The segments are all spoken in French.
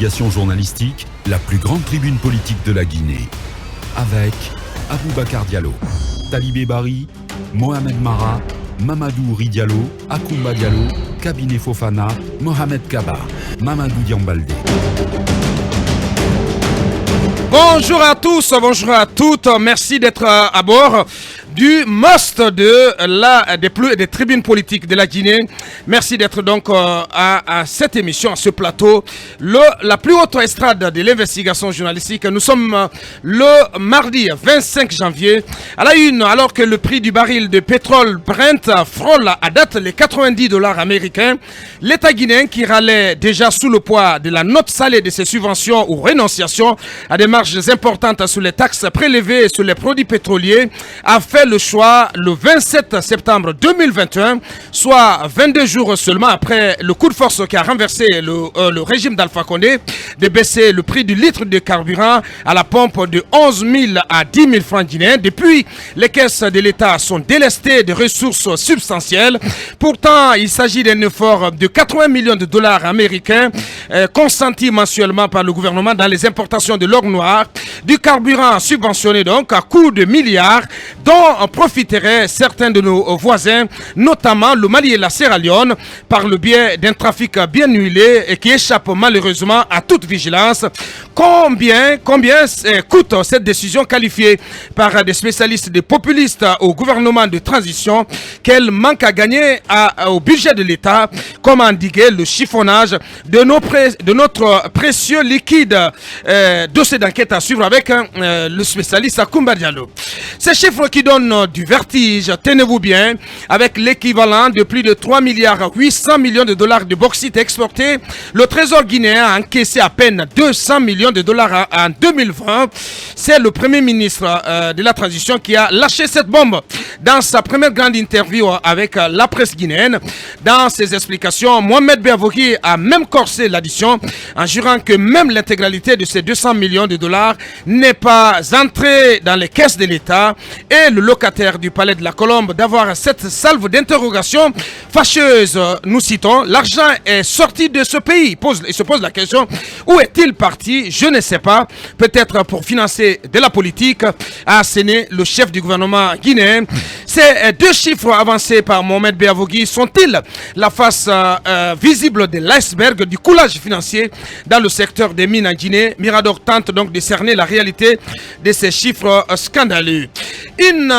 d'investigation journalistique, la plus grande tribune politique de la Guinée. Avec Aboubacar Diallo, Talibé Bari, Mohamed Mara, Mamadou Ri Diallo, Akoumba Diallo, Kabinet Fofana, Mohamed Kaba, Mamadou Diambaldé. Bonjour à tous, bonjour à toutes, merci d'être à bord du must des tribunes politiques de la Guinée. Merci d'être donc à cette émission, à ce plateau, la plus haute estrade de l'investigation journalistique. Nous sommes le mardi 25 janvier à la une, alors que le prix du baril de pétrole Brent frôle à date les $90 américains. L'État guinéen, qui râlait déjà sous le poids de la note salée de ses subventions ou renonciations à des marges importantes sur les taxes prélevées sur les produits pétroliers, a fait le choix le 27 septembre 2021, soit 22 jours seulement après le coup de force qui a renversé le régime d'Alpha Condé, de baisser le prix du litre de carburant à la pompe de 11 000 à 10 000 francs guinéens. Depuis, les caisses de l'État sont délestées de ressources substantielles. Pourtant, il s'agit d'un effort de 80 millions de dollars américains consentis mensuellement par le gouvernement dans les importations de l'or noir, du carburant subventionné donc à coût de milliards, dont profiteraient certains de nos voisins, notamment le Mali et la Sierra Leone, par le biais d'un trafic bien huilé et qui échappe malheureusement à toute vigilance. Combien coûte cette décision qualifiée par des spécialistes des populistes au gouvernement de transition? Quel manque à gagner au budget de l'État? Comment endiguer le chiffonnage de notre précieux liquide? Dossier d'enquête à suivre avec le spécialiste Akoumba Diallo. Ces chiffres qui donnent du vertige, tenez-vous bien, avec l'équivalent de plus de 3 milliards 800 millions de dollars de bauxite exporté, le Trésor guinéen a encaissé à peine 200 millions de dollars en 2020. C'est le Premier ministre de la transition qui a lâché cette bombe dans sa première grande interview avec la presse guinéenne. Dans ses explications, Mohamed Beavogui a même corsé l'addition en jurant que même l'intégralité de ces 200 millions de dollars n'est pas entrée dans les caisses de l'État, et le locataire du palais de la Colombe d'avoir cette salve d'interrogation fâcheuse. Nous citons: l'argent est sorti de ce pays. Il se pose la question: où est-il parti? Je ne sais pas. Peut-être pour financer de la politique, a asséné le chef du gouvernement guinéen. Ces deux chiffres avancés par Mohamed Beavogui sont-ils la face visible de l'iceberg du coulage financier dans le secteur des mines en Guinée? Mirador tente donc de cerner la réalité de ces chiffres scandaleux. Une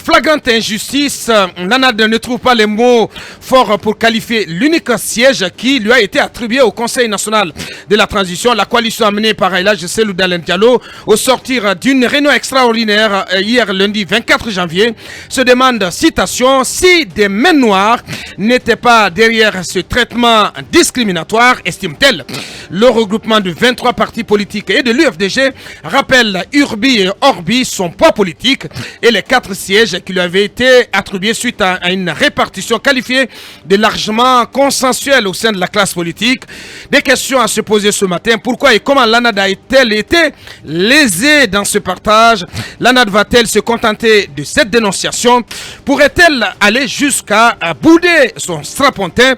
flagrante injustice. Nanad ne trouve pas les mots forts pour qualifier l'unique siège qui lui a été attribué au Conseil national de la transition. La coalition amenée par Elhadji Cellou Dalein Diallo au sortir d'une réunion extraordinaire hier lundi 24 janvier se demande, citation, si des mains noires n'étaient pas derrière ce traitement discriminatoire, estime-t-elle. Le regroupement de 23 partis politiques et de l'UFDG rappelle Urbi et Orbi son poids politique et les 4 sièges qui lui avaient été attribués suite à une répartition qualifiée de largement consensuelle au sein de la classe politique. Des questions à se poser ce matin: pourquoi et comment l'ANAD a-t-elle été lésée dans ce partage? L'ANAD va-t-elle se contenter de cette dénonciation? Pourrait-elle aller jusqu'à bouder son strapontin?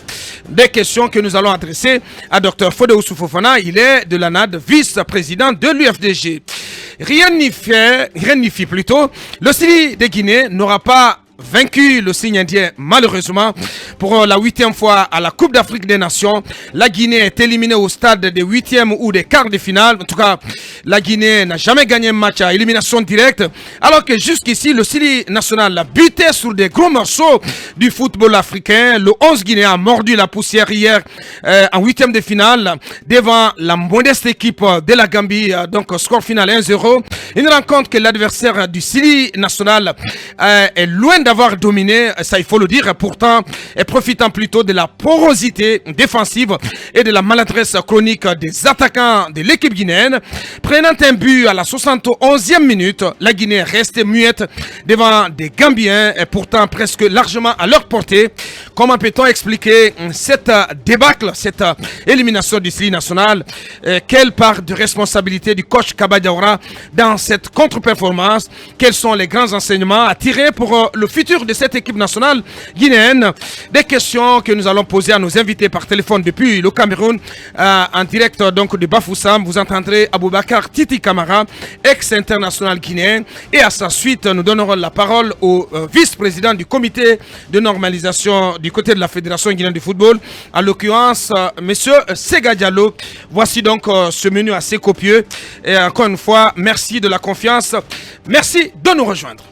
Des questions que nous allons adresser à Dr Fodé Fofana. Il est de l'ANAD, vice-président de l'UFDG. Rien n'y fit plutôt. Le Sili de Guinée n'aura pas vaincu le signe indien, malheureusement. Pour la 8e fois à la Coupe d'Afrique des Nations, la Guinée est éliminée au stade des 8e ou des quarts de finale. En tout cas, la Guinée n'a jamais gagné un match à élimination directe, alors que jusqu'ici, le Sili national a buté sur des gros morceaux du football africain. Le 11 guinéen a mordu la poussière hier en 8e de finale devant la modeste équipe de la Gambie. Donc, score final 1-0. Une rencontre que l'adversaire du Sili national est loin d'avoir dominé, ça il faut le dire, pourtant, et profitant plutôt de la porosité défensive et de la maladresse chronique des attaquants de l'équipe guinéenne. Prenant un but à la 71e minute, la Guinée reste muette devant des Gambiens, et pourtant presque largement à leur portée. Comment peut-on expliquer cette débâcle, cette élimination du Sili national? Quelle part de responsabilité du coach Kaba Diawara dans cette contre-performance? Quels sont les grands enseignements à tirer pour le futur de cette équipe nationale guinéenne. Des questions que nous allons poser à nos invités par téléphone depuis le Cameroun en direct donc de Bafoussam. Vous entendrez Aboubakar Titi Camara, ex-international guinéen. Et à sa suite, nous donnerons la parole au vice-président du comité de normalisation du côté de la Fédération guinéenne de football, en l'occurrence monsieur Sega Diallo. Voici donc ce menu assez copieux. Et encore une fois, merci de la confiance. Merci de nous rejoindre.